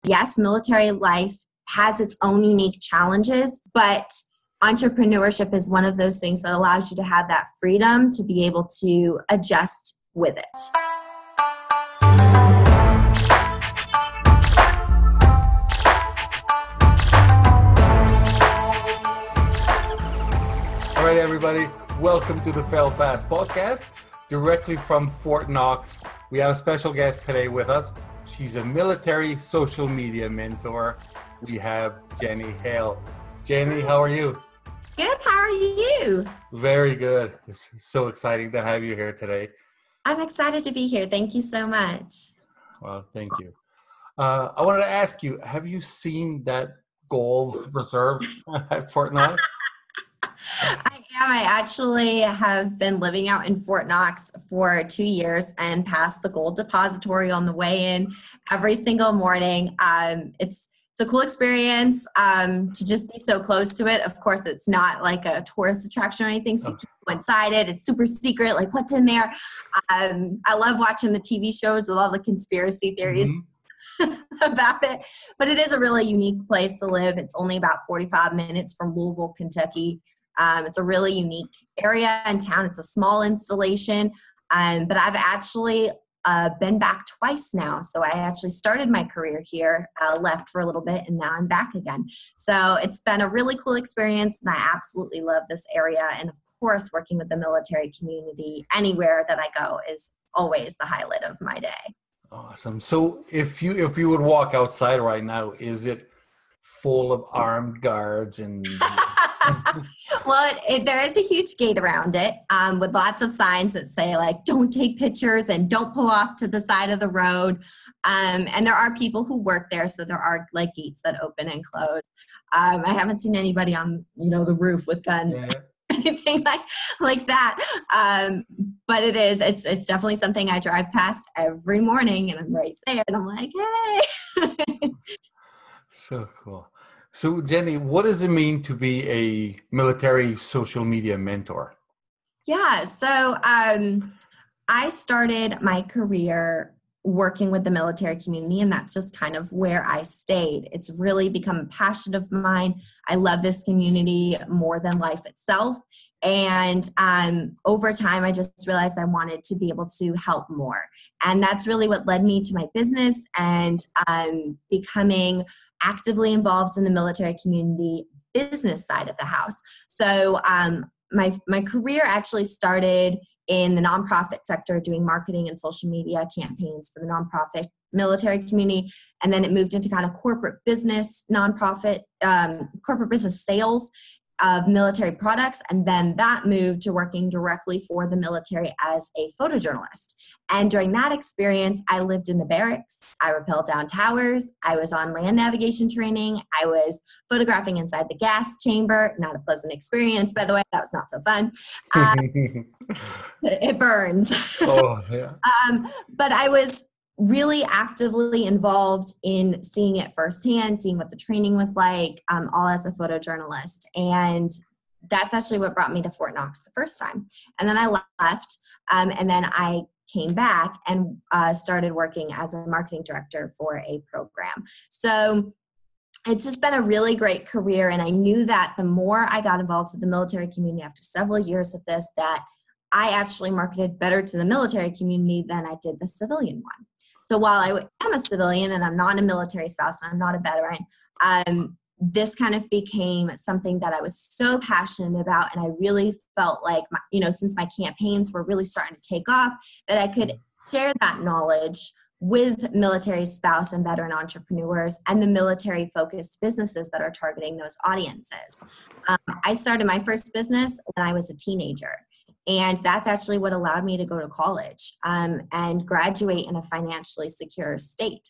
yes, military life has its own unique challenges, but entrepreneurship is one of those things that allows you to have that freedom to be able to adjust with it. All right, everybody, welcome to the Fail Fast podcast, directly from Fort Knox. We have a special guest today with us. She's a military social media mentor. We have Jenny Hale. Jenny, how are you? Good, how are you? Very good. It's so exciting to have you here today. I'm excited to be here. Thank you so much. Well, thank you. I wanted to ask you, have you seen that gold reserve at Fort Knox? I am. I actually have been living out in Fort Knox for 2 years and passed the gold depository on the way in every single morning. It's a cool experience to just be so close to it. Of course, it's not like a tourist attraction or anything, so you can go inside it. It's super secret, like what's in there. I love watching the TV shows with all the conspiracy theories about it. But it is a really unique place to live. It's only about 45 minutes from Louisville, Kentucky. It's a really unique area in town. It's a small installation, but I've actually been back twice now. So I actually started my career here, left for a little bit, and now I'm back again. So it's been a really cool experience, and I absolutely love this area. And of course, working with the military community anywhere that I go is always the highlight of my day. Awesome. So if you would walk outside right now, is it full of armed guards and... Well, there is a huge gate around it with lots of signs that say, like, don't take pictures and don't pull off to the side of the road. And there are people who work there, so there are, like, gates that open and close. I haven't seen anybody on, the roof with guns or anything like that. But it's definitely something I drive past every morning, and I'm right there, and I'm like, hey. So cool. So, Jenny, what does it mean to be a military social media mentor? Yeah, so I started my career working with the military community, and that's just kind of where I stayed. It's really become a passion of mine. I love this community more than life itself. And over time, I just realized I wanted to be able to help more. And that's really what led me to my business and becoming actively involved in the military community business side of the house. So my career actually started in the nonprofit sector, doing marketing and social media campaigns for the nonprofit military community. And then it moved into kind of corporate business, corporate business sales of military products. And then that moved to working directly for the military as a photojournalist. And during that experience, I lived in the barracks. I rappelled down towers. I was on land navigation training. I was photographing inside the gas chamber. Not a pleasant experience, by the way. That was not so fun. It burns. Oh, yeah. But I was really actively involved in seeing it firsthand, seeing what the training was like, all as a photojournalist. And that's actually what brought me to Fort Knox the first time. And then I left, and then I came back and started working as a marketing director for a program. So it's just been a really great career. And I knew that the more I got involved with the military community after several years of this, that I actually marketed better to the military community than I did the civilian one. So while I am a civilian and I'm not a military spouse and I'm not a veteran, this kind of became something that I was so passionate about. And I really felt like, since my campaigns were really starting to take off, that I could share that knowledge with military spouse and veteran entrepreneurs and the military focused businesses that are targeting those audiences. I started my first business when I was a teenager. And that's actually what allowed me to go to college and graduate in a financially secure state.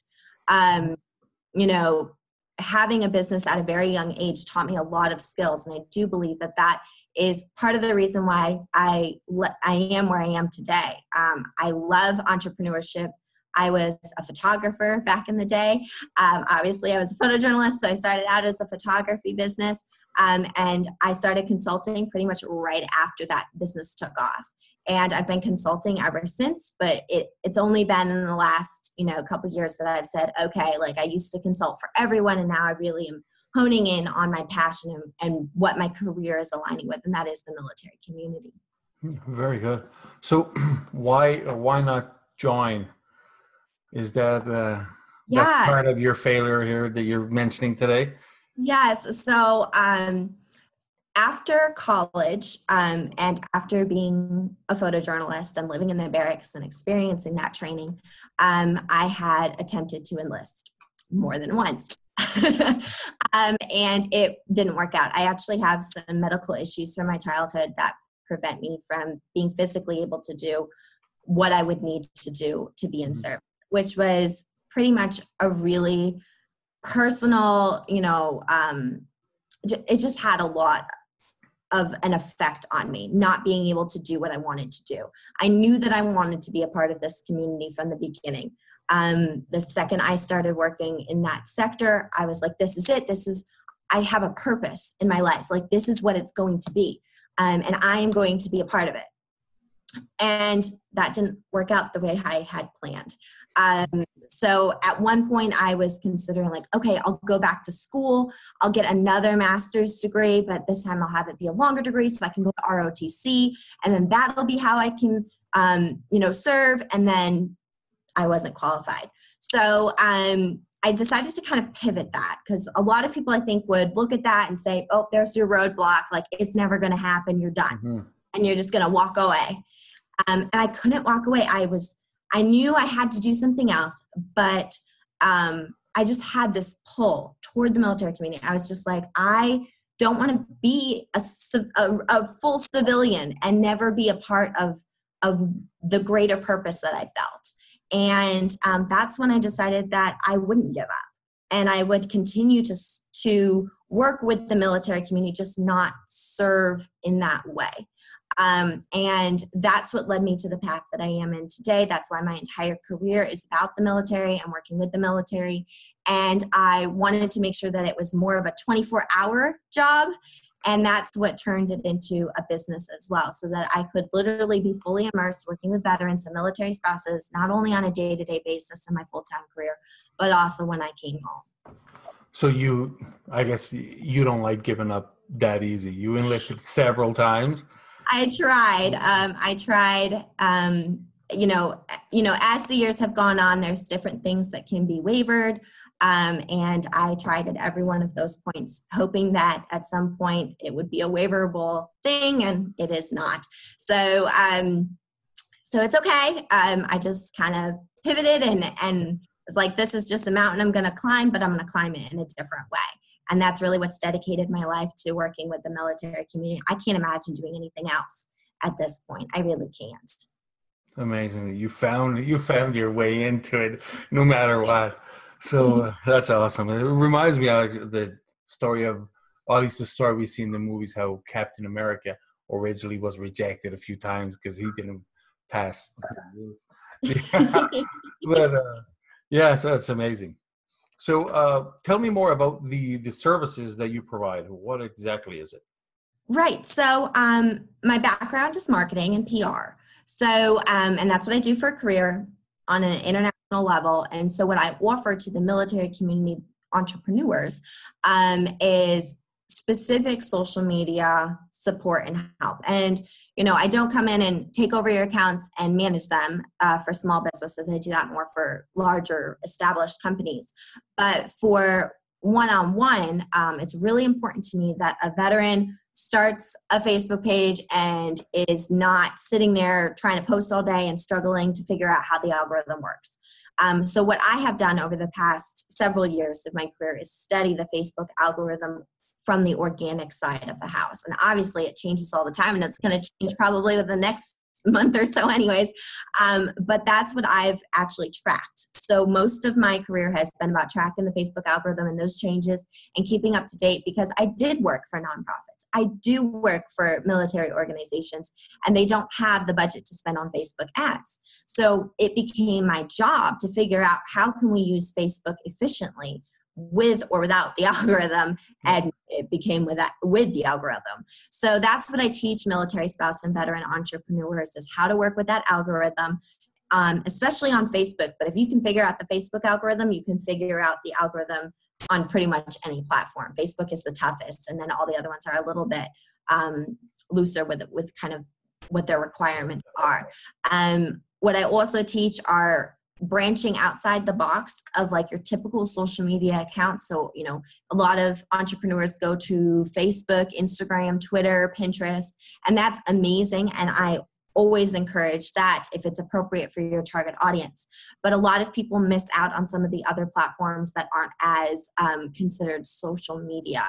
Having a business at a very young age taught me a lot of skills. And I do believe that is part of the reason why I am where I am today. I love entrepreneurship. I was a photographer back in the day. Obviously, I was a photojournalist, so I started out as a photography business. And I started consulting pretty much right after that business took off. And I've been consulting ever since, but it's only been in the last, couple of years that I've said, okay, like I used to consult for everyone, and now I really am honing in on my passion and what my career is aligning with, and that is the military community. Very good. So why not join? Is that that's part of your failure here that you're mentioning today? Yes. So after college and after being a photojournalist and living in the barracks and experiencing that training, I had attempted to enlist more than once. And it didn't work out. I actually have some medical issues from my childhood that prevent me from being physically able to do what I would need to do to be in service, which was pretty much a really personal, it just had a lot of an effect on me, not being able to do what I wanted to do. I knew that I wanted to be a part of this community from the beginning. The second I started working in that sector, I was like, this is it. I have a purpose in my life. Like, this is what it's going to be. And I am going to be a part of it. And that didn't work out the way I had planned. So at one point I was considering like, okay, I'll go back to school. I'll get another master's degree, but this time I'll have it be a longer degree so I can go to ROTC, and then that'll be how I can, serve. And then I wasn't qualified. So, I decided to kind of pivot that, because a lot of people I think would look at that and say, oh, there's your roadblock. Like, it's never going to happen. You're done. And you're just going to walk away. And I couldn't walk away. I knew I had to do something else, but I just had this pull toward the military community. I was just like, I don't want to be a full civilian and never be a part of the greater purpose that I felt. And that's when I decided that I wouldn't give up, and I would continue to work with the military community, just not serve in that way. And that's what led me to the path that I am in today. That's why my entire career is about the military and working with the military. And I wanted to make sure that it was more of a 24-hour job. And that's what turned it into a business as well, so that I could literally be fully immersed working with veterans and military spouses, not only on a day-to-day basis in my full-time career, but also when I came home. So I guess you don't like giving up that easy. You enlisted several times. I tried. As the years have gone on, there's different things that can be wavered. And I tried at every one of those points, hoping that at some point it would be a waiverable thing, and it is not. So it's okay. I just kind of pivoted and was like, this is just a mountain I'm going to climb, but I'm going to climb it in a different way. And that's really what's dedicated my life to working with the military community. I can't imagine doing anything else at this point. I really can't. Amazing. You found your way into it no matter what. So that's awesome. It reminds me of the story of, or at least the story we see in the movies, how Captain America originally was rejected a few times because he didn't pass. But so that's amazing. So tell me more about the services that you provide. What exactly is it? Right. So my background is marketing and PR. So, and that's what I do for a career on an international level. And so what I offer to the military community entrepreneurs is specific social media support and help. And, I don't come in and take over your accounts and manage them for small businesses. I do that more for larger established companies. But for one-on-one, it's really important to me that a veteran starts a Facebook page and is not sitting there trying to post all day and struggling to figure out how the algorithm works. So what I have done over the past several years of my career is study the Facebook algorithm from the organic side of the house. And obviously it changes all the time, and it's going to change probably within the next month or so anyways. But that's what I've actually tracked. So most of my career has been about tracking the Facebook algorithm and those changes and keeping up to date, because I did work for nonprofits. I do work for military organizations, and they don't have the budget to spend on Facebook ads. So it became my job to figure out how can we use Facebook efficiently with or without the algorithm, and it became with the algorithm. So that's what I teach military spouse and veteran entrepreneurs, is how to work with that algorithm, especially on Facebook. But if you can figure out the Facebook algorithm, you can figure out the algorithm on pretty much any platform. Facebook is the toughest, and then all the other ones are a little bit looser with kind of what their requirements are. What I also teach are branching outside the box of like your typical social media account. So, a lot of entrepreneurs go to Facebook, Instagram, Twitter, Pinterest, and that's amazing. And I always encourage that if it's appropriate for your target audience. But a lot of people miss out on some of the other platforms that aren't as considered social media.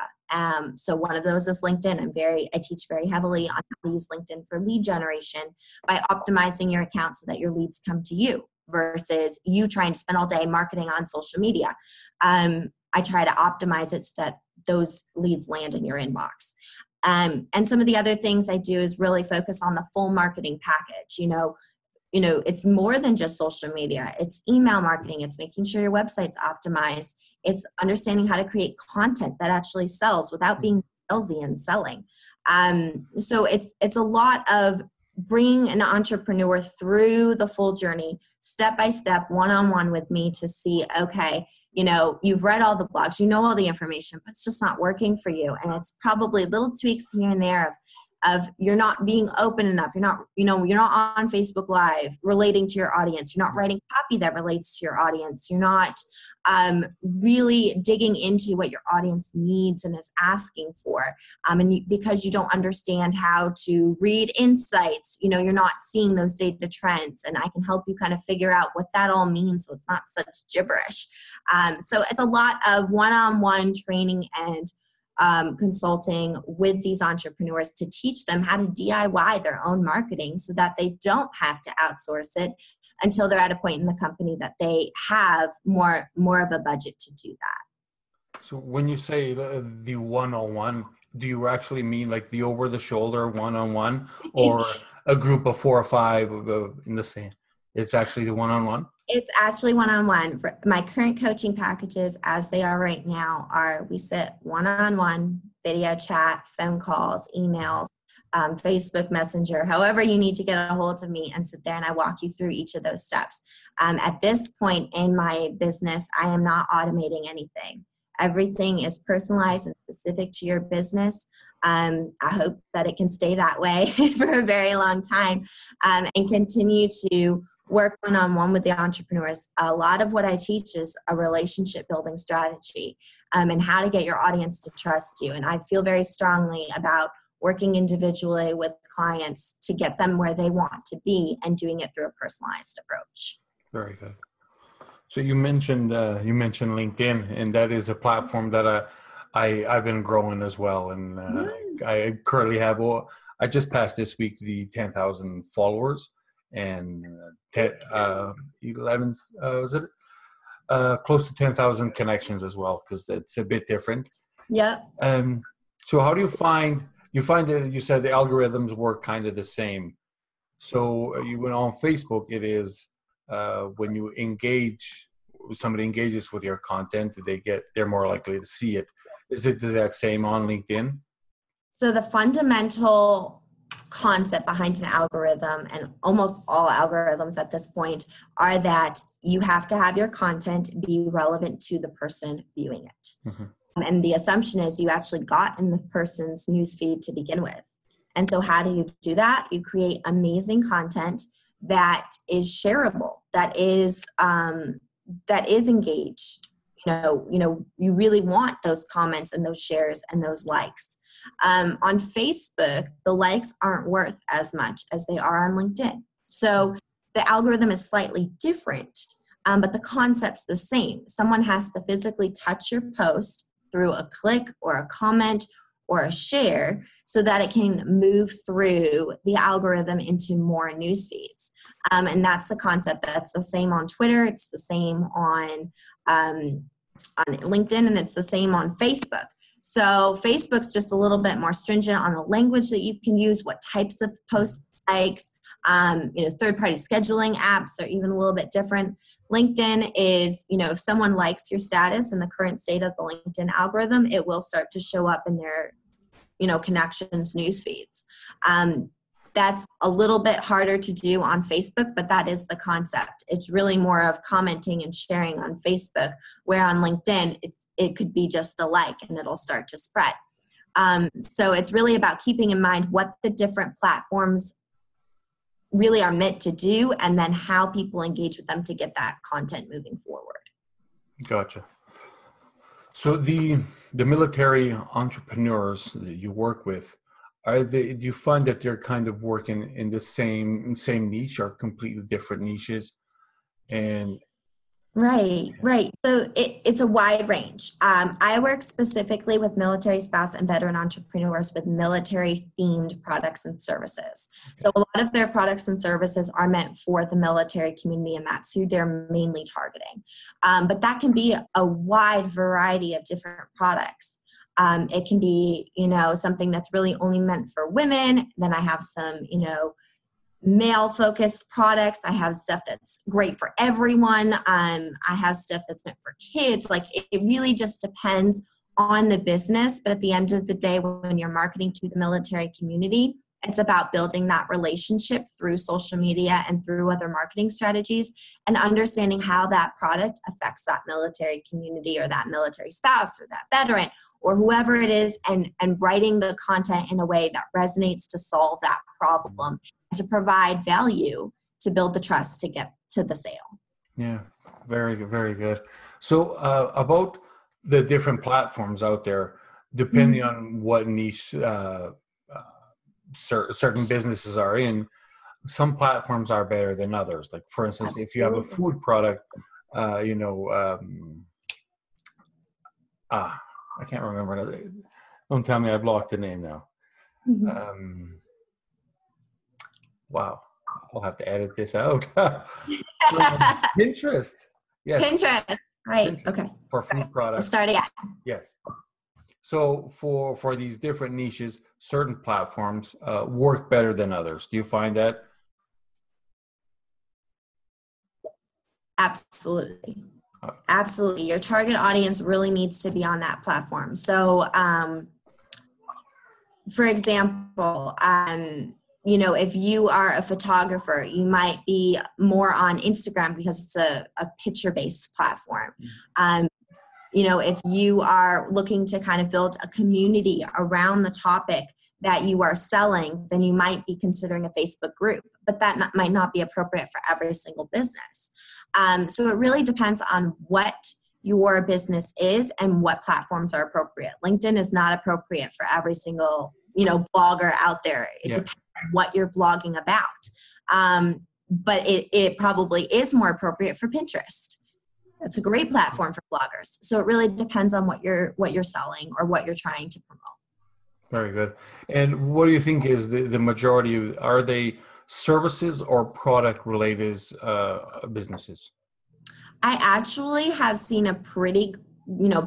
So one of those is LinkedIn. I teach very heavily on how to use LinkedIn for lead generation by optimizing your account so that your leads come to you versus you trying to spend all day marketing on social media. I try to optimize it so that those leads land in your inbox. And some of the other things I do is really focus on the full marketing package. It's more than just social media. It's email marketing. It's making sure your website's optimized. It's understanding how to create content that actually sells without being salesy and selling. So it's a lot of bringing an entrepreneur through the full journey, step by step, one-on-one with me to see, okay, you've read all the blogs, all the information, but it's just not working for you. And it's probably little tweaks here and there of you're not being open enough. You're not on Facebook Live relating to your audience. You're not writing copy that relates to your audience. You're not really digging into what your audience needs and is asking for. Because you don't understand how to read insights, you're not seeing those data trends, and I can help you kind of figure out what that all means so it's not such gibberish. So it's a lot of one-on-one training and consulting with these entrepreneurs to teach them how to DIY their own marketing so that they don't have to outsource it until they're at a point in the company that they have more of a budget to do that. So when you say the one-on-one, do you actually mean like the over-the-shoulder one-on-one, or a group of 4 or 5 in the same? It's actually the one-on-one? It's actually one-on-one. For my current coaching packages, as they are right now, we sit one-on-one, video chat, phone calls, emails, Facebook Messenger, however you need to get a hold of me, and sit there and I walk you through each of those steps. At this point in my business, I am not automating anything. Everything is personalized and specific to your business. I hope that it can stay that way for a very long time, and continue to work one-on-one with the entrepreneurs. A lot of what I teach is a relationship building strategy, and how to get your audience to trust you. And I feel very strongly about working individually with clients to get them where they want to be and doing it through a personalized approach. Very good. So you mentioned LinkedIn, and that is a platform that I've been growing as well. And I currently have, I just passed this week the 10,000 followers and 11, close to 10,000 connections as well, because it's a bit different. Yeah. So how do you find that you said the algorithms work kind of the same? So when on Facebook, it is when you somebody engages with your content, they're more likely to see it. Is it the exact same on LinkedIn? So the fundamental concept behind an algorithm, and almost all algorithms at this point, are that you have to have your content be relevant to the person viewing it. Mm-hmm. And the assumption is you actually got in the person's newsfeed to begin with. And so how do you do that? You create amazing content that is shareable, that is engaged. You really want those comments and those shares and those likes. On Facebook, the likes aren't worth as much as they are on LinkedIn. So the algorithm is slightly different, but the concept's the same. Someone has to physically touch your post through a click or a comment or a share so that it can move through the algorithm into more news feeds. And that's the concept. That's the same on Twitter. It's the same on LinkedIn, and it's the same on Facebook. So Facebook's just a little bit more stringent on the language that you can use, what types of post likes. Third-party scheduling apps are even a little bit different. LinkedIn is, if someone likes your status in the current state of the LinkedIn algorithm, it will start to show up in their, connections news feeds. That's a little bit harder to do on Facebook, but that is the concept. It's really more of commenting and sharing on Facebook, where on LinkedIn, it could be just a like and it'll start to spread. So it's really about keeping in mind what the different platforms really are meant to do, and then how people engage with them to get that content moving forward. Gotcha. So the military entrepreneurs that you work with, do you find that they're kind of working in the same niche or completely different niches? And Right. So it's a wide range. I work specifically with military spouse and veteran entrepreneurs with military themed products and services. So a lot of their products and services are meant for the military community, and that's who they're mainly targeting. But that can be a wide variety of different products. It can be, something that's really only meant for women. Then I have some, male focused products. I have stuff that's great for everyone. I have stuff that's meant for kids. Like it really just depends on the business. But at the end of the day, when you're marketing to the military community, it's about building that relationship through social media and through other marketing strategies, and understanding how that product affects that military community or that military spouse or that veteran or whoever it is, and writing the content in a way that resonates to solve that problem, to provide value, to build the trust to get to the sale. Yeah, very good, very good. So about the different platforms out there, depending on what niche certain businesses are in, some platforms are better than others. Like for instance, if you have a food product, I can't remember. Don't tell me I blocked the name now. Wow. I'll have to edit this out. Pinterest. Yes. Pinterest. Right. Pinterest. Okay. For food products. We'll start again. Yes. So for these different niches, certain platforms work better than others. Do you find that? Absolutely. Absolutely. Your target audience really needs to be on that platform. So, for example, if you are a photographer, you might be more on Instagram because it's a picture-based platform. If you are looking to kind of build a community around the topic that you are selling, then you might be considering a Facebook group, but that might not be appropriate for every single business. So it really depends on what your business is and what platforms are appropriate. LinkedIn is not appropriate for every single, blogger out there. It depends on what you're blogging about. But it probably is more appropriate for Pinterest. That's a great platform for bloggers. So it really depends on what you're selling or what you're trying to promote. Very good. And what do you think is the majority? Are they services or product related businesses? I actually have seen a pretty,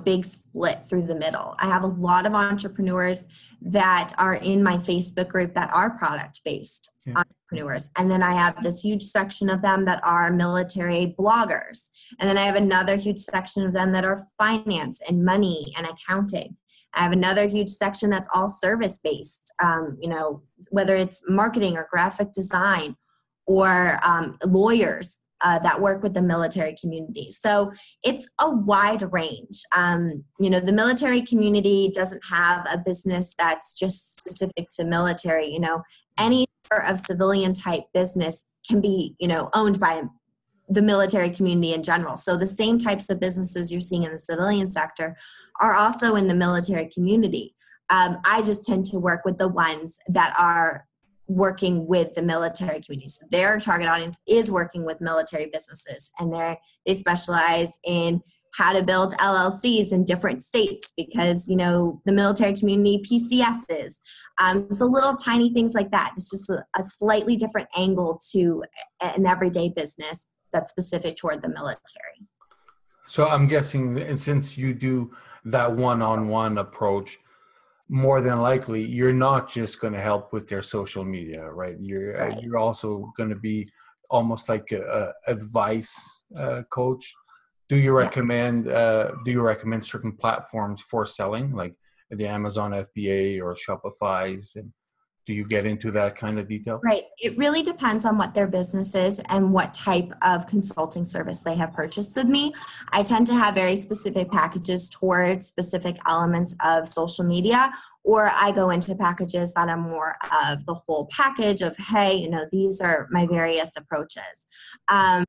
big split through the middle. I have a lot of entrepreneurs that are in my Facebook group that are product-based entrepreneurs. And then I have this huge section of them that are military bloggers. And then I have another huge section of them that are finance and money and accounting. I have another huge section that's all service-based, whether it's marketing or graphic design or lawyers that work with the military community. So it's a wide range. The military community doesn't have a business that's just specific to military. Any sort of civilian type business can be, owned by the military community in general. So the same types of businesses you're seeing in the civilian sector are also in the military community. I just tend to work with the ones that are working with the military community. So their target audience is working with military businesses, and they specialize in how to build LLCs in different states because, the military community PCSs. So little tiny things like that. It's just a slightly different angle to an everyday business that's specific toward the military. So I'm guessing, and since you do that one-on-one approach, more than likely, you're not just going to help with their social media, right? You're also going to be almost like a advice coach. Do you recommend certain platforms for selling, like the Amazon FBA or Shopify's? And do you get into that kind of detail? Right. It really depends on what their business is and what type of consulting service they have purchased with me. I tend to have very specific packages towards specific elements of social media, or I go into packages that are more of the whole package of, hey, these are my various approaches. I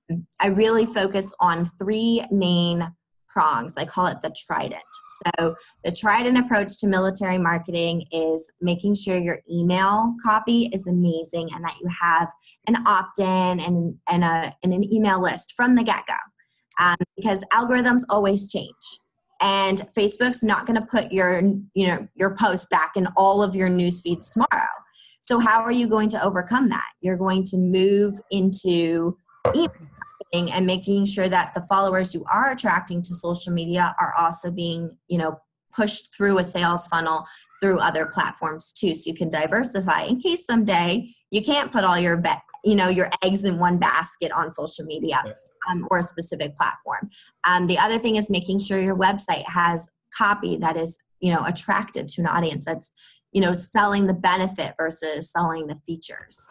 really focus on three main prongs. I call it the trident. So the trident approach to military marketing is making sure your email copy is amazing and that you have an opt-in and an email list from the get-go, because algorithms always change. And Facebook's not going to put your post back in all of your news feeds tomorrow. So how are you going to overcome that? You're going to move into email and making sure that the followers you are attracting to social media are also being, pushed through a sales funnel through other platforms too. So you can diversify in case someday you can't put all your your eggs in one basket on social media, or a specific platform. The other thing is making sure your website has copy that is, attractive to an audience that's, selling the benefit versus selling the features.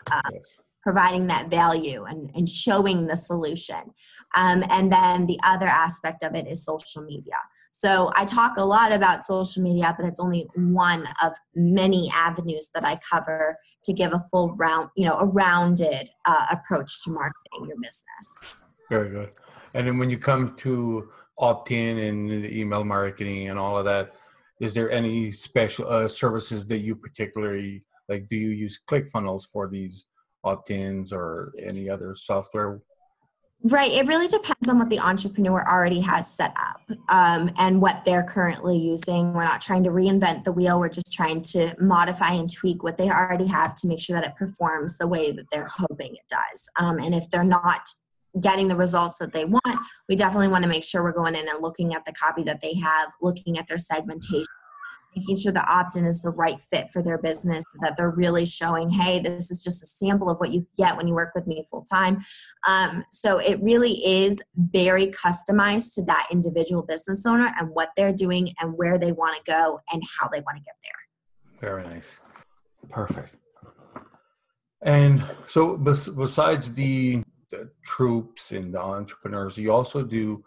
Providing that value and showing the solution. And then the other aspect of it is social media. So I talk a lot about social media, but it's only one of many avenues that I cover to give a full rounded approach to marketing your business. Very good. And then when you come to opt-in and the email marketing and all of that, is there any special services that you particularly like? Do you use ClickFunnels for these opt-ins or any other software? Right. It really depends on what the entrepreneur already has set up, and what they're currently using. We're not trying to reinvent the wheel. We're just trying to modify and tweak what they already have to make sure that it performs the way that they're hoping it does. And if they're not getting the results that they want, we definitely want to make sure we're going in and looking at the copy that they have, looking at their segmentation, making sure the opt-in is the right fit for their business, that they're really showing, hey, this is just a sample of what you get when you work with me full time. So it really is very customized to that individual business owner and what they're doing and where they want to go and how they want to get there. Very nice. Perfect. And so besides the troops and the entrepreneurs, you also do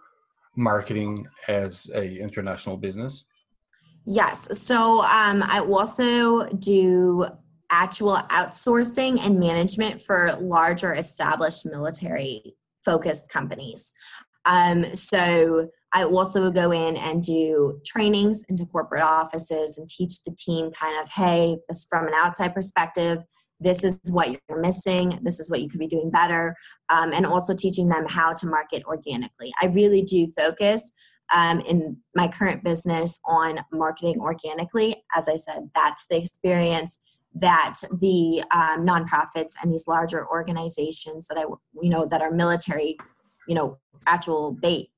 marketing as a international business? Yes. So I also do actual outsourcing and management for larger established military focused companies. So I also go in and do trainings into corporate offices and teach the team kind of, hey, this from an outside perspective, this is what you're missing. This is what you could be doing better. And also teaching them how to market organically. I really do focus in my current business on marketing organically. As I said, that's the experience that the nonprofits and these larger organizations that that are military,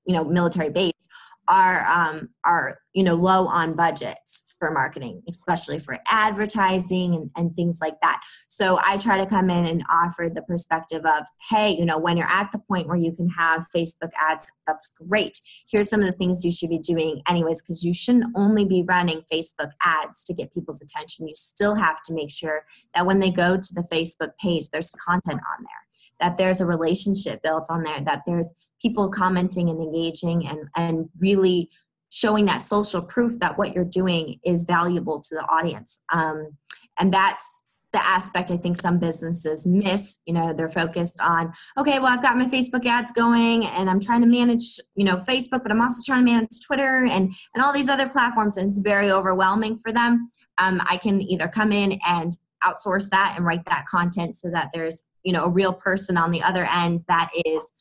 military based are low on budgets for marketing, especially for advertising and things like that. So I try to come in and offer the perspective of, hey, when you're at the point where you can have Facebook ads, that's great. Here's some of the things you should be doing anyways, because you shouldn't only be running Facebook ads to get people's attention. You still have to make sure that when they go to the Facebook page, there's content on there, that there's a relationship built on there, that there's people commenting and engaging and really showing that social proof that what you're doing is valuable to the audience. And that's the aspect I think some businesses miss. They're focused on, okay, well, I've got my Facebook ads going and I'm trying to manage, Facebook, but I'm also trying to manage Twitter and all these other platforms. And it's very overwhelming for them. I can either come in and outsource that and write that content so that there's, a real person on the other end that is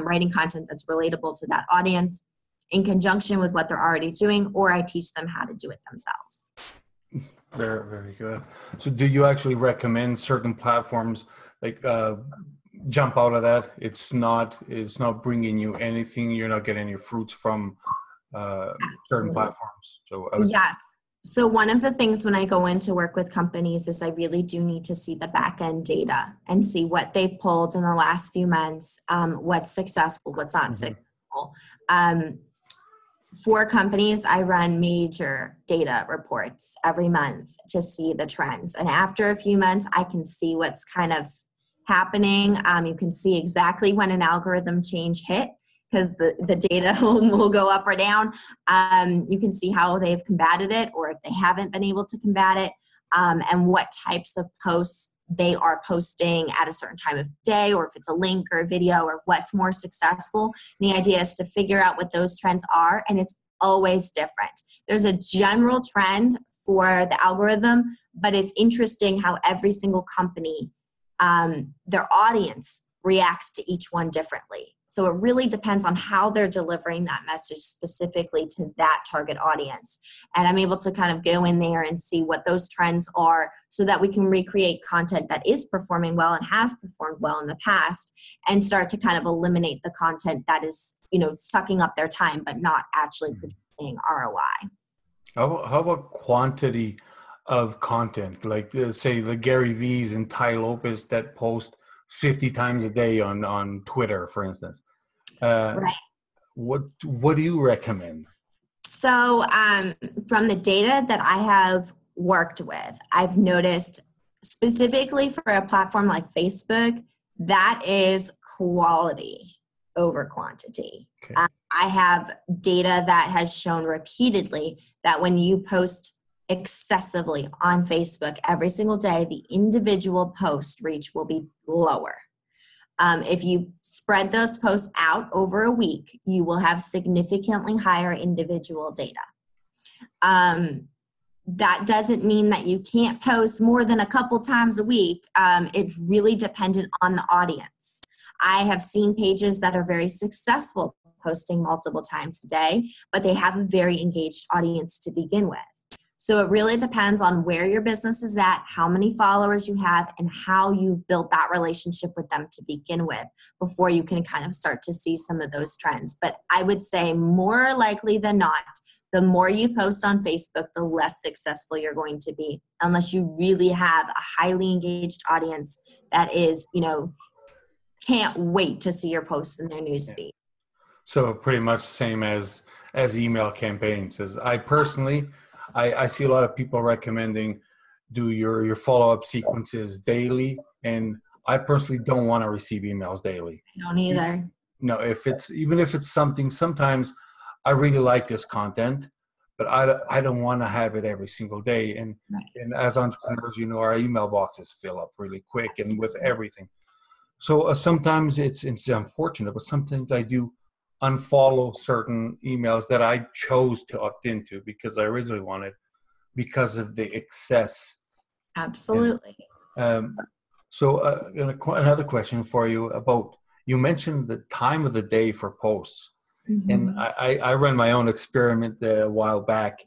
writing content that's relatable to that audience in conjunction with what they're already doing, or I teach them how to do it themselves. Very, very good. So do you actually recommend certain platforms, like jump out of that? It's not bringing you anything. You're not getting any fruits from certain platforms. So yes. So one of the things when I go in to work with companies is I really do need to see the back end data and see what they've pulled in the last few months, what's successful, what's not successful. For companies, I run major data reports every month to see the trends. And after a few months, I can see what's kind of happening. You can see exactly when an algorithm change hit, because the data will go up or down. You can see how they've combated it or if they haven't been able to combat it, and what types of posts they are posting at a certain time of day, or if it's a link or a video, or what's more successful. And the idea is to figure out what those trends are, and it's always different. There's a general trend for the algorithm, but it's interesting how every single company, their audience reacts to each one differently. So it really depends on how they're delivering that message specifically to that target audience. And I'm able to kind of go in there and see what those trends are so that we can recreate content that is performing well and has performed well in the past, and start to kind of eliminate the content that is, sucking up their time but not actually producing ROI. How about quantity of content? Like say the Gary V's and Tai Lopez that post 50 times a day on Twitter, for instance. Right. What do you recommend? So from the data that I have worked with, I've noticed specifically for a platform like Facebook, that is quality over quantity. Okay. I have data that has shown repeatedly that when you post excessively on Facebook every single day, the individual post reach will be lower. If you spread those posts out over a week, you will have significantly higher individual data. That doesn't mean that you can't post more than a couple times a week. It's really dependent on the audience. I have seen pages that are very successful posting multiple times a day, but they have a very engaged audience to begin with. So it really depends on where your business is at, how many followers you have, and how you've built that relationship with them to begin with before you can kind of start to see some of those trends. But I would say more likely than not, the more you post on Facebook, the less successful you're going to be, unless you really have a highly engaged audience that is, can't wait to see your posts in their newsfeed. So pretty much same as email campaigns. As I personally, I see a lot of people recommending do your follow-up sequences daily, and I personally don't want to receive emails daily. I don't either. No, even if it's something, sometimes I really like this content, but I don't want to have it every single day. And as entrepreneurs, our email boxes fill up really quick and with everything. So sometimes it's unfortunate, but sometimes I do unfollow certain emails that I chose to opt into because I originally wanted, because of the excess. Absolutely. So another question for you about, you mentioned the time of the day for posts. Mm-hmm. And I ran my own experiment a while back,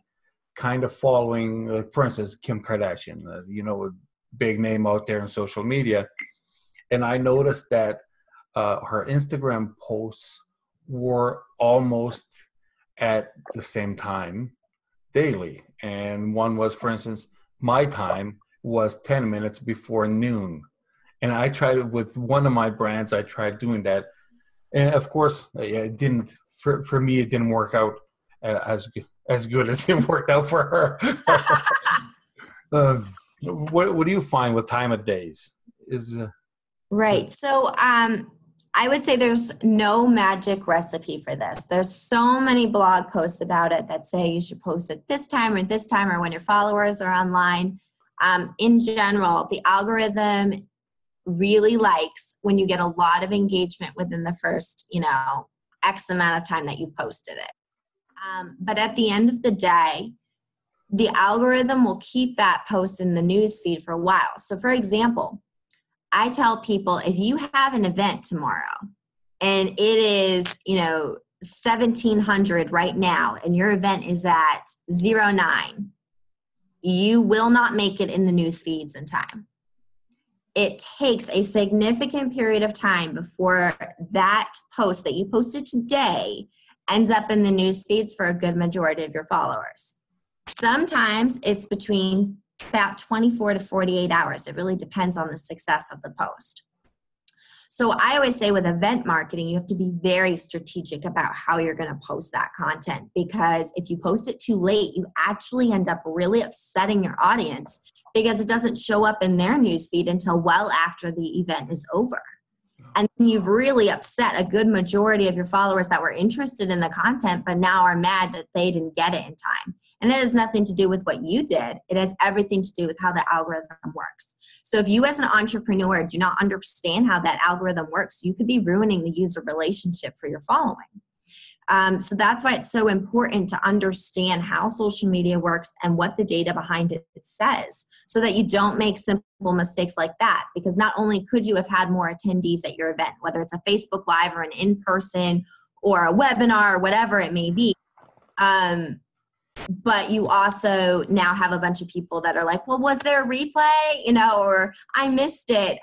kind of following, for instance, Kim Kardashian, a big name out there in social media. And I noticed that her Instagram posts were almost at the same time daily. And one was, for instance, my time was 10 minutes before noon. And I tried it with one of my brands. I tried doing that. And of course, it didn't, for me, it didn't work out as good as it worked out for her. What do you find with time of days? Right. So I would say there's no magic recipe for this. There's so many blog posts about it that say you should post at this time or when your followers are online. In general, the algorithm really likes when you get a lot of engagement within the first, X amount of time that you've posted it. But at the end of the day, the algorithm will keep that post in the newsfeed for a while. So for example, I tell people, if you have an event tomorrow and it is, 1700 right now, and your event is at 09, you will not make it in the news feeds in time. It takes a significant period of time before that post that you posted today ends up in the news feeds for a good majority of your followers. Sometimes it's between about 24 to 48 hours. It really depends on the success of the post. So I always say with event marketing, you have to be very strategic about how you're going to post that content, because if you post it too late, you actually end up really upsetting your audience because it doesn't show up in their newsfeed until well after the event is over. And you've really upset a good majority of your followers that were interested in the content, but now are mad that they didn't get it in time. And it has nothing to do with what you did. It has everything to do with how the algorithm works. So if you as an entrepreneur do not understand how that algorithm works, you could be ruining the user relationship for your following. So that's why it's so important to understand how social media works and what the data behind it says, so that you don't make simple mistakes like that. Because not only could you have had more attendees at your event, whether it's a Facebook Live or an in-person or a webinar or whatever it may be, but you also now have a bunch of people that are like, well, was there a replay? Or I missed it.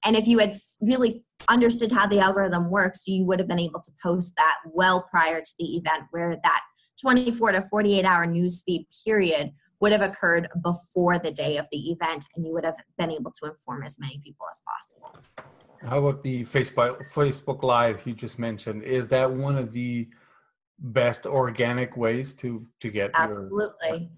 And if you had really understood how the algorithm works, you would have been able to post that well prior to the event, where that 24 to 48 hour newsfeed period would have occurred before the day of the event, and you would have been able to inform as many people as possible. How about the Facebook Live you just mentioned? Is that one of the best organic ways to get Absolutely.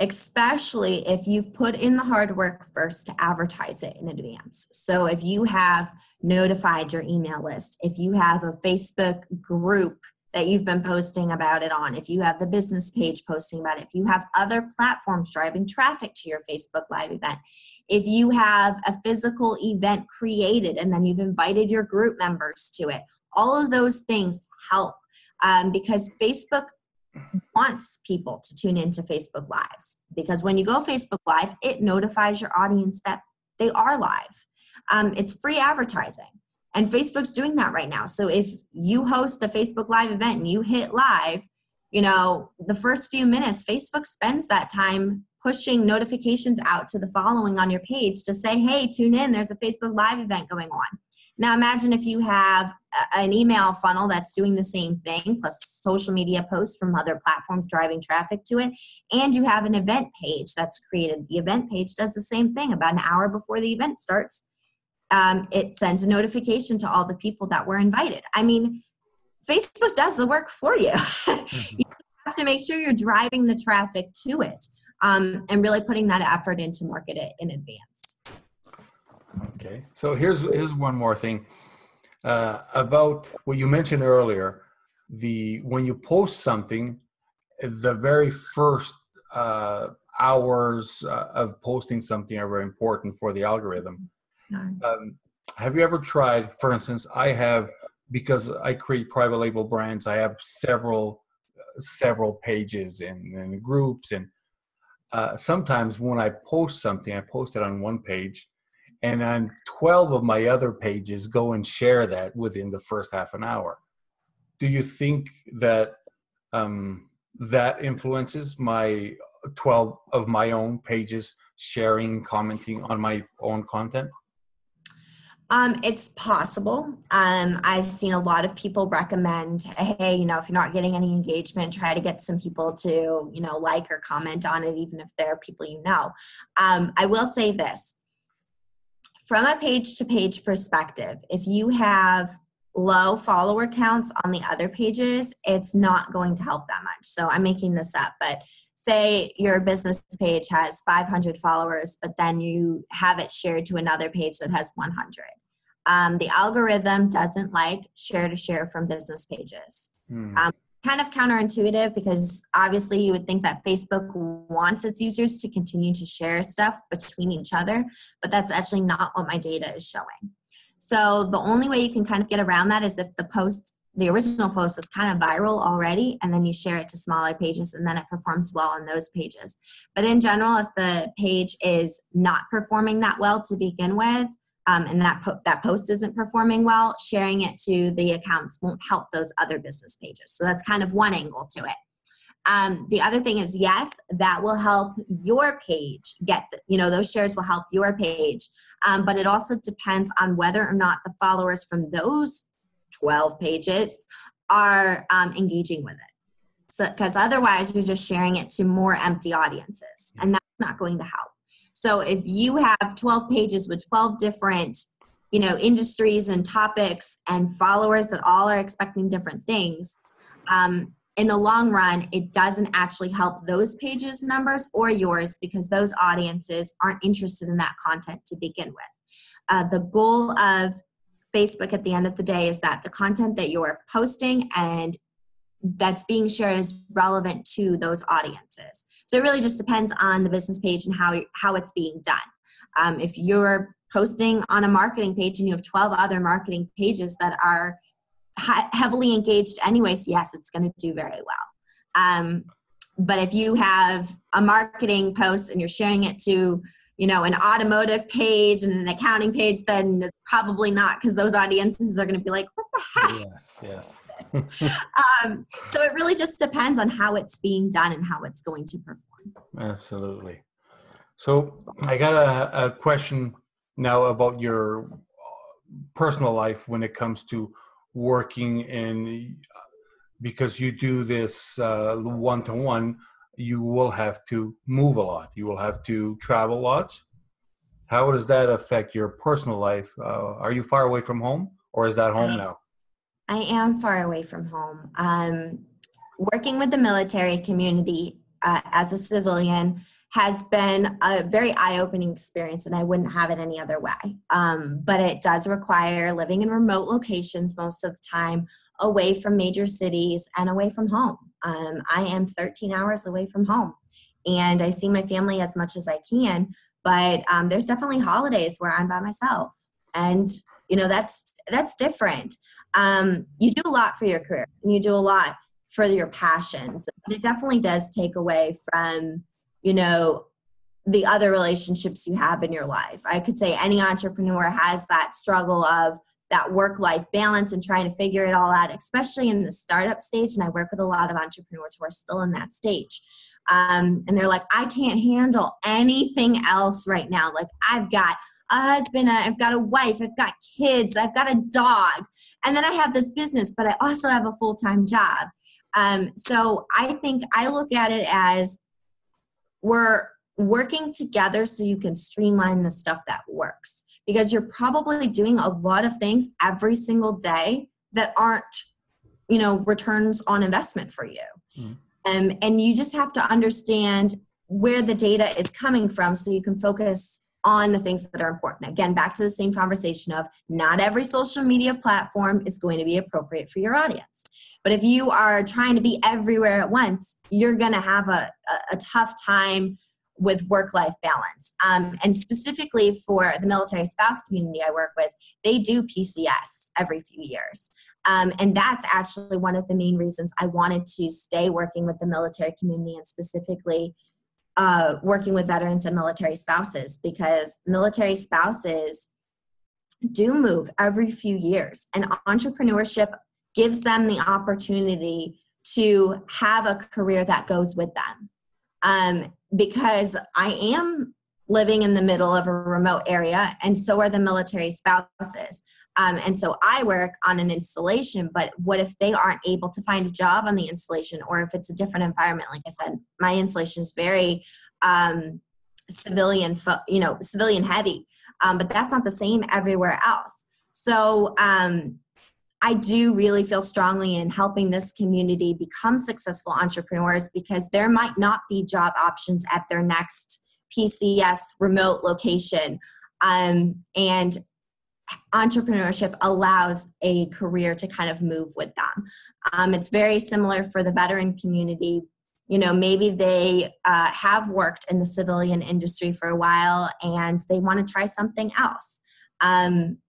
Especially if you've put in the hard work first to advertise it in advance. So if you have notified your email list, if you have a Facebook group that you've been posting about it on, if you have the business page posting about it, if you have other platforms driving traffic to your Facebook Live event, if you have a physical event created and then you've invited your group members to it, all of those things help, because Facebook wants people to tune into Facebook Lives, because when you go Facebook Live, it notifies your audience that they are live. It's free advertising, and Facebook's doing that right now. So if you host a Facebook Live event and you hit live, the first few minutes, Facebook spends that time pushing notifications out to the following on your page to say, hey, tune in, there's a Facebook Live event going on. Now imagine if you have an email funnel that's doing the same thing, plus social media posts from other platforms driving traffic to it, and you have an event page that's created. The event page does the same thing. About an hour before the event starts, it sends a notification to all the people that were invited. I mean, Facebook does the work for you. You have to make sure you're driving the traffic to it, and really putting that effort in to market it in advance. Okay, so here's one more thing about what you mentioned earlier. When you post something, the very first hours of posting something are very important for the algorithm. Have you ever tried, for instance, because I create private label brands, I have several pages and groups, and sometimes when I post something, I post it on one page, and on 12 of my other pages go and share that within the first half an hour. Do you think that that influences my 12 of my own pages sharing, commenting on my own content? It's possible. I've seen a lot of people recommend, hey, if you're not getting any engagement, try to get some people to, like or comment on it, even if they're people I will say this. From a page-to-page perspective, if you have low follower counts on the other pages, it's not going to help that much. So I'm making this up, but say your business page has 500 followers, but then you have it shared to another page that has 100. The algorithm doesn't like share from business pages. Kind of counterintuitive, because obviously you would think that Facebook wants its users to continue to share stuff between each other, but that's actually not what my data is showing. So the only way you can kind of get around that is if the original post is kind of viral already, and then you share it to smaller pages, and then it performs well on those pages. But in general, if the page is not performing that well to begin with, and that post isn't performing well, sharing it to the accounts won't help those other business pages. So that's kind of one angle to it. The other thing is, yes, that will help your page get, those shares will help your page. But it also depends on whether or not the followers from those 12 pages are engaging with it. So, because otherwise you're just sharing it to more empty audiences, and that's not going to help. So if you have 12 pages with 12 different, industries and topics and followers that all are expecting different things, in the long run, it doesn't actually help those pages numbers or yours, because those audiences aren't interested in that content to begin with. The goal of Facebook at the end of the day is that the content that you're posting and that's being shared is relevant to those audiences. So it really just depends on the business page and how it's being done. If you're posting on a marketing page and you have 12 other marketing pages that are heavily engaged anyways, yes, it's going to do very well. But if you have a marketing post and you're sharing it to, an automotive page and an accounting page, then it's probably not, because those audiences are going to be like, what the heck? Yes. So it really just depends on how it's being done and how it's going to perform. Absolutely. So I got a question now about your personal life when it comes to working in, because you do this one-to-one, you will have to move a lot. You will have to travel a lot. How does that affect your personal life? Are you far away from home, or is that home now? I am far away from home. Working with the military community as a civilian has been a very eye-opening experience, and I wouldn't have it any other way. But it does require living in remote locations most of the time, away from major cities and away from home. I am 13 hours away from home, and I see my family as much as I can, but there's definitely holidays where I'm by myself, and that's different. You do a lot for your career, and you do a lot for your passions, but it definitely does take away from the other relationships you have in your life. I could say any entrepreneur has that struggle of that work-life balance and trying to figure it all out, especially in the startup stage. And I work with a lot of entrepreneurs who are still in that stage. And they're like, I can't handle anything else right now. Like, I've got a husband, I've got a wife, I've got kids, I've got a dog, and then I have this business, but I also have a full-time job. So I think I look at it as we're working together so you can streamline the stuff that works, because you're probably doing a lot of things every single day that aren't, returns on investment for you. And you just have to understand where the data is coming from so you can focus on the things that are important. Again, back to the same conversation of not every social media platform is going to be appropriate for your audience. But if you are trying to be everywhere at once, you're going to have a tough time with work-life balance. And specifically for the military spouse community I work with, they do PCS every few years. And that's actually one of the main reasons I wanted to stay working with the military community, and specifically working with veterans and military spouses, because military spouses do move every few years, and entrepreneurship gives them the opportunity to have a career that goes with them. Because I am living in the middle of a remote area, and so are the military spouses. And so I work on an installation, but what if they aren't able to find a job on the installation, or if it's a different environment? Like I said, my installation is very civilian heavy, but that's not the same everywhere else. So I do really feel strongly in helping this community become successful entrepreneurs, because there might not be job options at their next PCS remote location. And entrepreneurship allows a career to kind of move with them. It's very similar for the veteran community. Maybe they have worked in the civilian industry for a while and they want to try something else.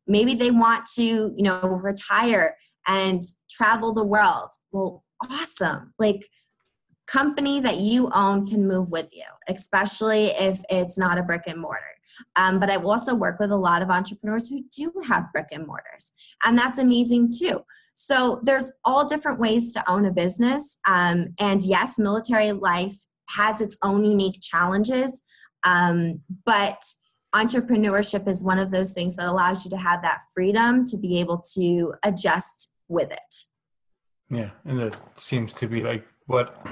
Maybe they want to, retire and travel the world. Well, awesome. Like, company that you own can move with you, especially if it's not a brick and mortar. But I also work with a lot of entrepreneurs who do have brick and mortars, and that's amazing too. So there's all different ways to own a business. And yes, military life has its own unique challenges, but entrepreneurship is one of those things that allows you to have that freedom to be able to adjust with it. Yeah, and it seems to be like what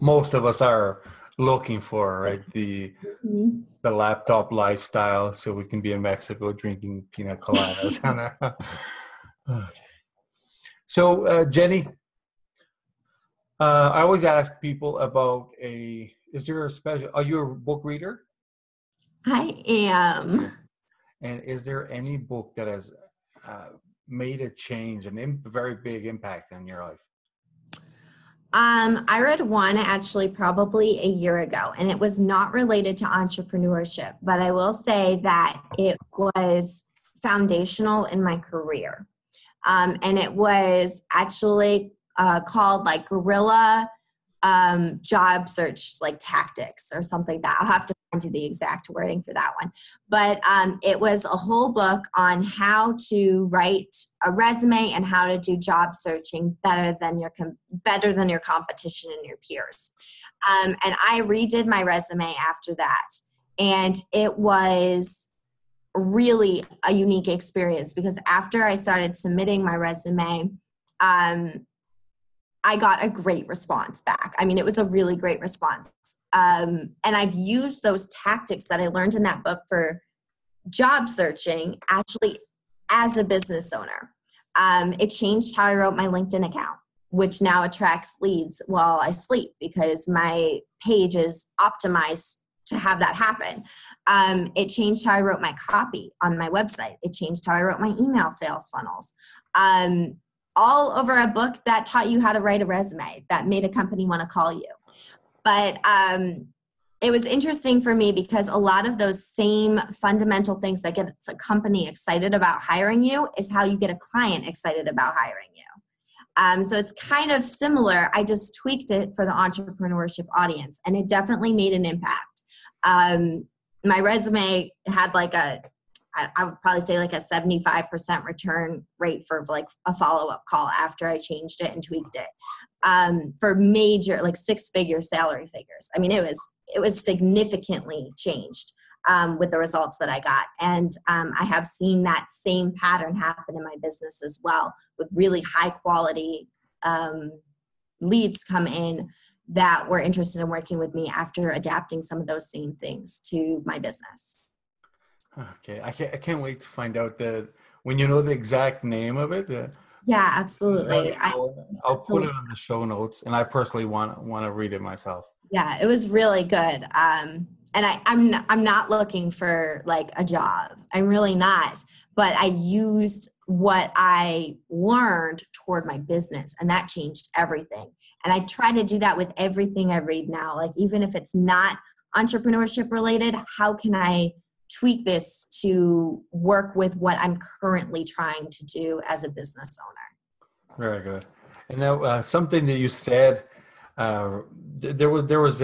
most of us are looking for, right? Mhm. The laptop lifestyle, so we can be in Mexico drinking pina coladas. Okay. So, Jenny, I always ask people about is there a special, are you a book reader? I Yeah. am. And is there any book that has uh, made a change, very big impact on your life? I read one actually probably a year ago, and it was not related to entrepreneurship, but I will say that it was foundational in my career. And it was actually called like guerrilla job search like tactics or something like that. I'll have to find you the exact wording for that one. But it was a whole book on how to write a resume and how to do job searching better than your competition and your peers. And I redid my resume after that, and it was really a unique experience because after I started submitting my resume, I got a great response back. I mean, it was a really great response. And I've used those tactics that I learned in that book for job searching actually as a business owner. It changed how I wrote my LinkedIn account, which now attracts leads while I sleep because my page is optimized to have that happen. It changed how I wrote my copy on my website. It changed how I wrote my email sales funnels. All over a book that taught you how to write a resume that made a company want to call you. But it was interesting for me because a lot of those same fundamental things that gets a company excited about hiring you is how you get a client excited about hiring you. So it's kind of similar. I just tweaked it for the entrepreneurship audience, and it definitely made an impact. My resume had like I would probably say like a 75% return rate for like a follow-up call after I changed it and tweaked it for major like six-figure salary figures. I mean, it was significantly changed with the results that I got. And I have seen that same pattern happen in my business as well with really high quality leads come in that were interested in working with me after adapting some of those same things to my business. Okay, I can't wait to find out when you know the exact name of it. Yeah, Let absolutely. me know. I'll put it on the show notes, and I personally want to read it myself. Yeah, it was really good. And I'm not looking for like a job. I'm really not. But I used what I learned toward my business, and that changed everything. And I try to do that with everything I read now. Like even if it's not entrepreneurship related, how can I tweak this to work with what I'm currently trying to do as a business owner? Very good. And now something that you said, there was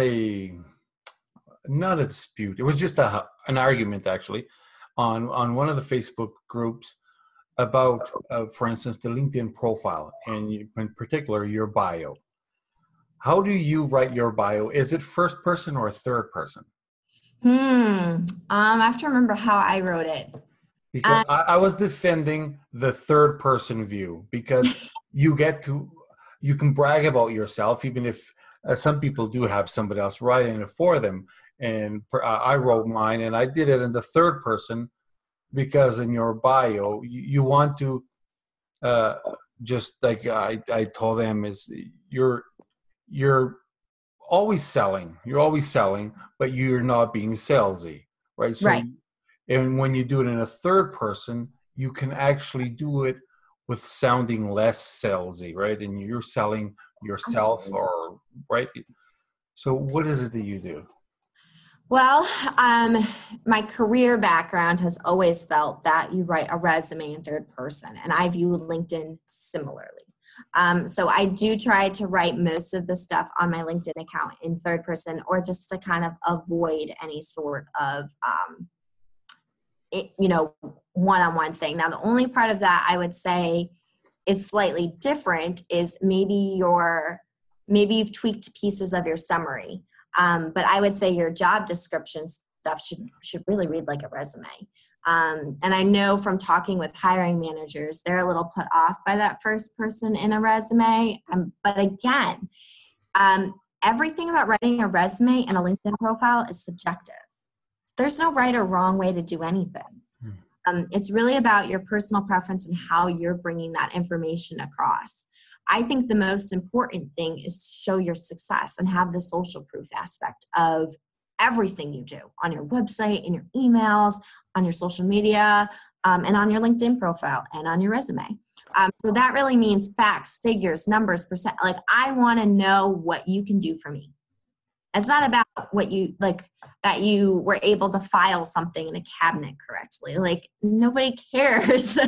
not a dispute. It was just an argument actually on one of the Facebook groups about, for instance, the LinkedIn profile and in particular your bio. How do you write your bio? Is it first person or third person? I have to remember how I wrote it. Because I was defending the third person view because you can brag about yourself, even if some people do have somebody else writing it for them. And I wrote mine and I did it in the third person because in your bio, you want to just like I told them is you're always selling. You're always selling, but you're not being salesy, right? So Right. and when you do it in a third person, you can actually do it with sounding less salesy, right? And you're selling yourself or right. So what is it that you do? Well, my career background has always felt that you write a resume in third person, and I view LinkedIn similarly. So I do try to write most of the stuff on my LinkedIn account in third person, or just to kind of avoid any sort of, one-on-one thing. Now, the only part of that I would say is slightly different is maybe you've tweaked pieces of your summary. But I would say your job description stuff should really read like a resume. And I know from talking with hiring managers, they're a little put off by that first person in a resume. But again, Everything about writing a resume and a LinkedIn profile is subjective. There's no right or wrong way to do anything. It's really about your personal preference and how you're bringing that information across. I think the most important thing is to show your success and have the social proof aspect of everything you do on your website, in your emails, on your social media, and on your LinkedIn profile and on your resume. So that really means facts, figures, numbers, percent. Like, I want to know what you can do for me. It's not about what you like, that you were able to file something in a cabinet correctly. Like, nobody cares.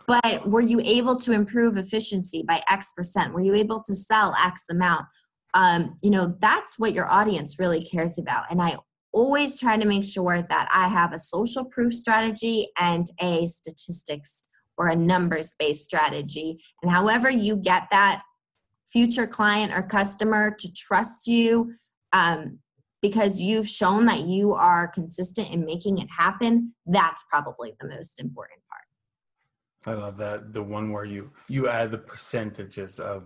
But were you able to improve efficiency by X percent? Were you able to sell X amount? That's what your audience really cares about. And I always try to make sure that I have a social proof strategy and a statistics or a numbers-based strategy. And however you get that future client or customer to trust you, because you've shown that you are consistent in making it happen, that's probably the most important part. I love that. The one where you add the percentages of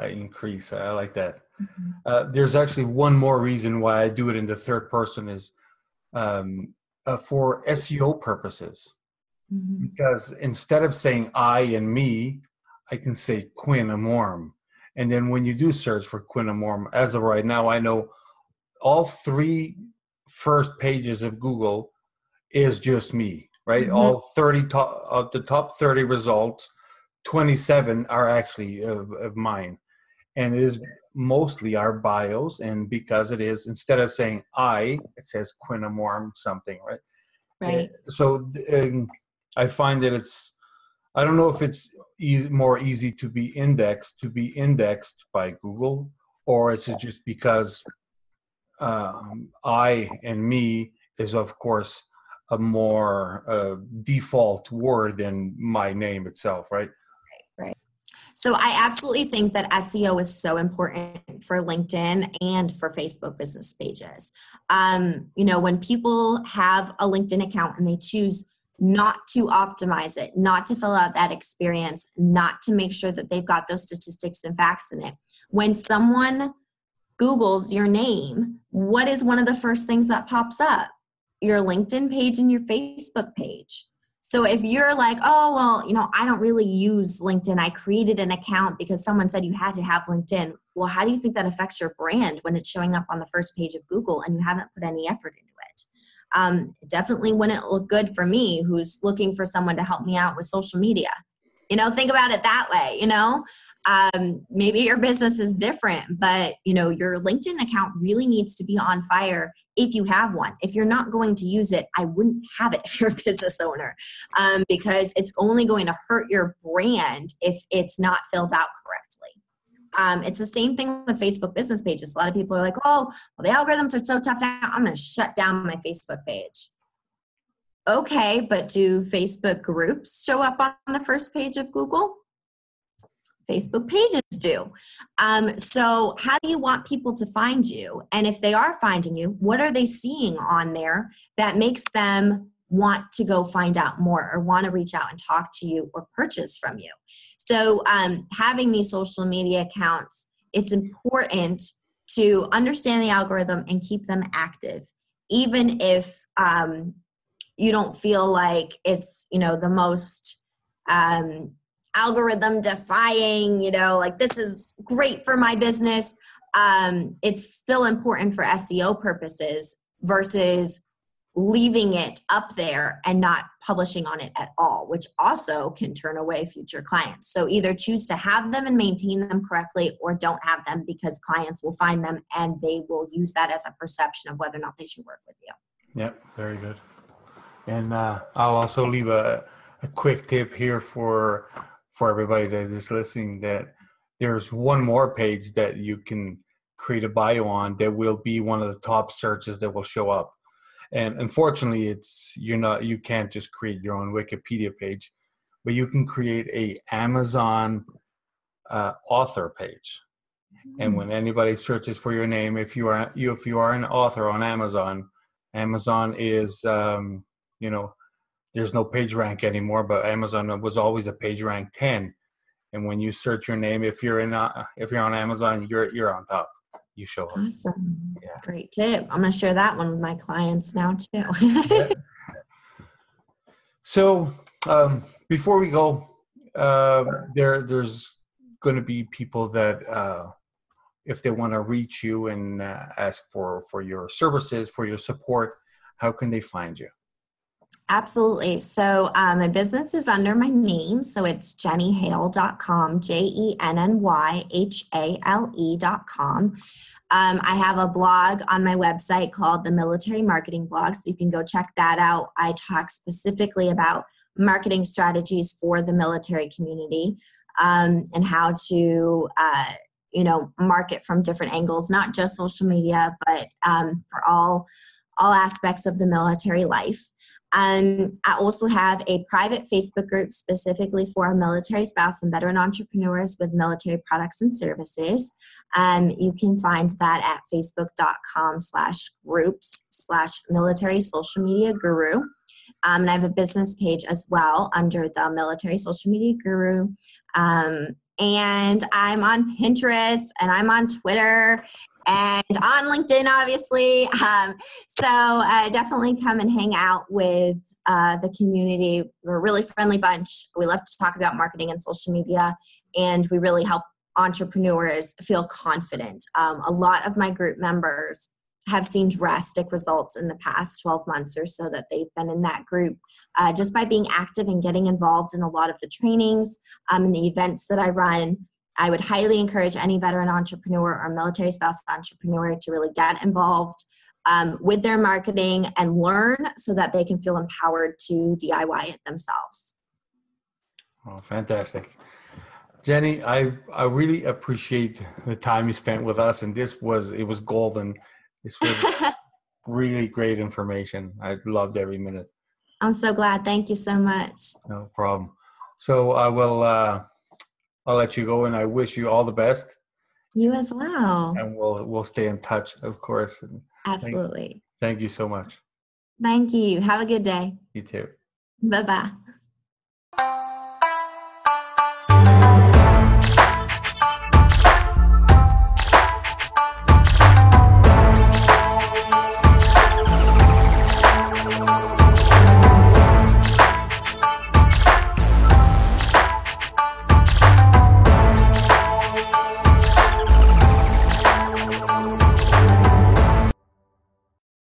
increase. I like that. Mm-hmm. There's actually one more reason why I do it in the third person is for SEO purposes. Mm-hmm. Because instead of saying I and me, I can say Quin Amorim. And then when you do search for Quin Amorim, as of right now, I know all 3 first pages of Google is just me. Right, mm-hmm. All 30 of the top 30 results, 27 are actually of mine, and it is mostly our bios. And because it is, instead of saying I, it says Quin Amorim something, right? Right. So I find that I don't know if it's more easy to be indexed by Google, or it's just because I and me is, of course, a more default word than my name itself, right? Right. So I absolutely think that SEO is so important for LinkedIn and for Facebook business pages. When people have a LinkedIn account and they choose not to optimize it, not to fill out that experience, not to make sure that they've got those statistics and facts in it. When someone Googles your name, what is one of the first things that pops up? Your LinkedIn page and your Facebook page. So if you're like, oh, well, I don't really use LinkedIn. I created an account because someone said you had to have LinkedIn. Well, how do you think that affects your brand when it's showing up on the first page of Google and you haven't put any effort into it? It definitely wouldn't look good for me, who's looking for someone to help me out with social media. Think about it that way, maybe your business is different, but your LinkedIn account really needs to be on fire if you have one. If you're not going to use it, I wouldn't have it if you're a business owner, because it's only going to hurt your brand if it's not filled out correctly. It's the same thing with Facebook business pages. A lot of people are like, oh, well, the algorithms are so tough now, I'm going to shut down my Facebook page. Okay, but do Facebook groups show up on the first page of Google? Facebook pages do. So how do you want people to find you? And if they are finding you, what are they seeing on there that makes them want to go find out more or want to reach out and talk to you or purchase from you? So having these social media accounts, it's important to understand the algorithm and keep them active, even if you don't feel like it's, the most algorithm defying, like this is great for my business. It's still important for SEO purposes versus leaving it up there and not publishing on it at all, which also can turn away future clients. So either choose to have them and maintain them correctly, or don't have them, because clients will find them and they will use that as a perception of whether or not they should work with you. Yep, very good. And I'll also leave a quick tip here for everybody that is listening, that there's one more page that you can create a bio on that will be one of the top searches that will show up. And unfortunately, you can't just create your own Wikipedia page, but you can create a Amazon author page. And when anybody searches for your name, if you are an author on Amazon is there's no page rank anymore, but Amazon was always a page rank 10. and when you search your name, if you're on Amazon, you're on top. You show up. Awesome. Yeah. Great tip. I'm going to share that one with my clients now too. Yeah. So before we go, there's going to be people that if they want to reach you and ask for your services, for your support, how can they find you? Absolutely. So my business is under my name. So it's jennyhale.com, JENNYHALE.com. I have a blog on my website called the Military Marketing Blog. So you can go check that out. I talk specifically about marketing strategies for the military community and how to market from different angles, not just social media, but for all aspects of the military life. I also have a private Facebook group specifically for our military spouse and veteran entrepreneurs with military products and services. You can find that at facebook.com/groups/military social media guru. And I have a business page as well under the Military Social Media Guru. And I'm on Pinterest and I'm on Twitter and on LinkedIn, obviously. So definitely come and hang out with the community. We're a really friendly bunch. We love to talk about marketing and social media, and we really help entrepreneurs feel confident. A lot of my group members have seen drastic results in the past 12 months or so that they've been in that group just by being active and getting involved in a lot of the trainings and the events that I run. I would highly encourage any veteran entrepreneur or military spouse entrepreneur to really get involved with their marketing and learn so that they can feel empowered to DIY it themselves. Oh, fantastic. Jenny, I really appreciate the time you spent with us, and it was golden. This was really great information. I loved every minute. I'm so glad. Thank you so much. No problem. So I will I'll let you go, and I wish you all the best. You as well. And we'll stay in touch, of course. And absolutely. Thank you so much. Thank you. Have a good day. You too. Bye-bye.